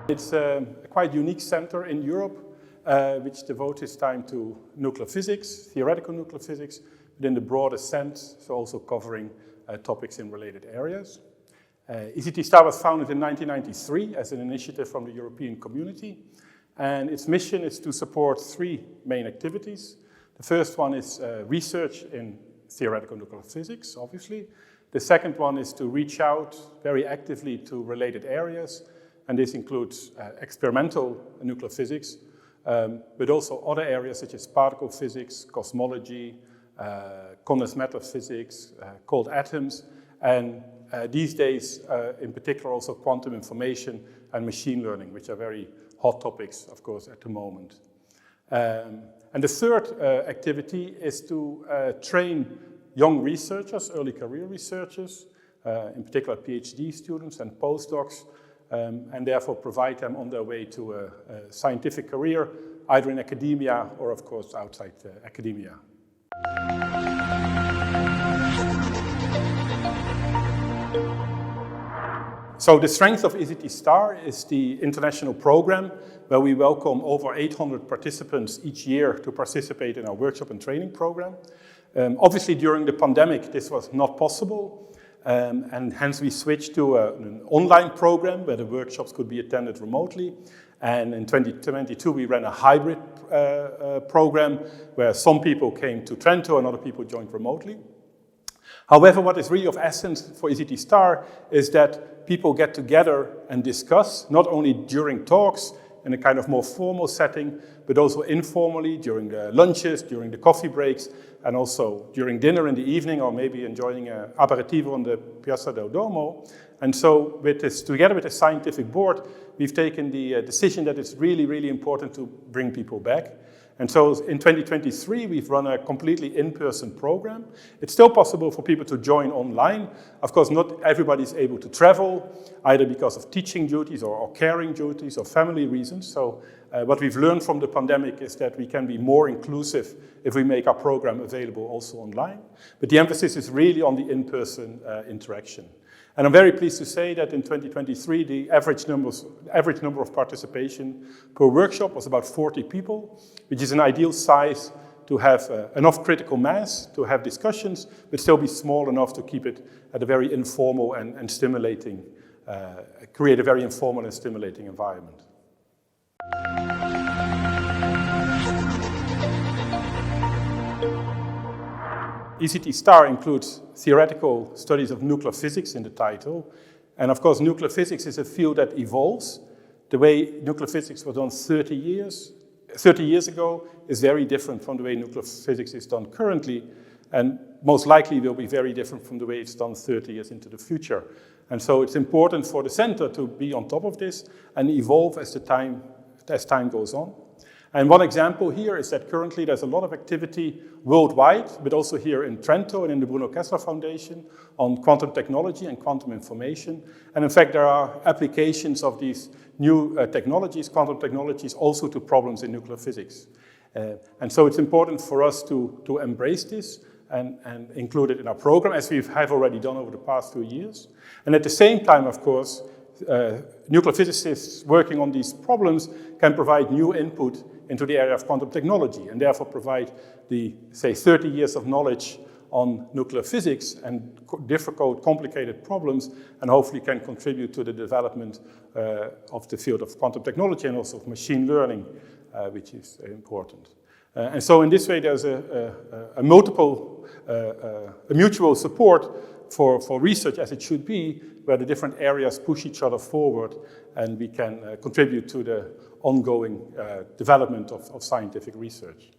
It's a quite unique center in Europe, which devotes its time to nuclear physics, theoretical nuclear physics, but in the broadest sense, so also covering topics in related areas. ECT was founded in 1993 as an initiative from the European Community, and its mission is to support three main activities. The first one is research in theoretical nuclear physics, obviously. The second one is to reach out very actively to related areas, and this includes experimental nuclear physics, but also other areas such as particle physics, cosmology, condensed matter physics, cold atoms, and these days, in particular, also quantum information and machine learning, which are very hot topics, of course, at the moment. And the third activity is to train young researchers, early career researchers, in particular PhD students and postdocs, and therefore provide them on their way to a scientific career, either in academia or, of course, outside academia. So the strength of ECT is the international program, where we welcome over 800 participants each year to participate in our workshop and training program. Obviously, during the pandemic, this was not possible, and hence we switched to an online program where the workshops could be attended remotely. And in 2022, we ran a hybrid program where some people came to Trento and other people joined remotely. However, what is really of essence for ECT is that people get together and discuss, not only during talks in a kind of more formal setting, but also informally during the lunches, during the coffee breaks, and also during dinner in the evening, or maybe enjoying an aperitivo on the Piazza del Duomo. And so with this, together with the scientific board, we've taken the decision that it's really, really important to bring people back. And so in 2023, we've run a completely in-person program. It's still possible for people to join online. Of course, not everybody's able to travel, either because of teaching duties or caring duties or family reasons. So what we've learned from the pandemic is that we can be more inclusive if we make our program available also online. But the emphasis is really on the in-person interaction. And I'm very pleased to say that in 2023, the average number of participation per workshop was about 40 people, which is an ideal size to have enough critical mass to have discussions, but still be small enough to keep it at a very informal and stimulating, create a very informal and stimulating environment. ECT includes theoretical studies of nuclear physics in the title. And of course, nuclear physics is a field that evolves. The way nuclear physics was done 30 years ago is very different from the way nuclear physics is done currently, and most likely will be very different from the way it's done 30 years into the future. And so it's important for the center to be on top of this and evolve as time goes on. And one example here is that currently there's a lot of activity worldwide, but also here in Trento and in the Bruno Kessler Foundation on quantum technology and quantum information. And in fact, there are applications of these new technologies, quantum technologies, also to problems in nuclear physics. And so it's important for us to embrace this and include it in our program, as we have already done over the past 2 years. And at the same time, of course, nuclear physicists working on these problems can provide new input into the area of quantum technology, and therefore provide the, say, 30 years of knowledge on nuclear physics and difficult, complicated problems, and hopefully can contribute to the development of the field of quantum technology and also of machine learning, which is important. And so in this way, there's a mutual support for research, as it should be, where the different areas push each other forward, and we can contribute to the ongoing development of scientific research.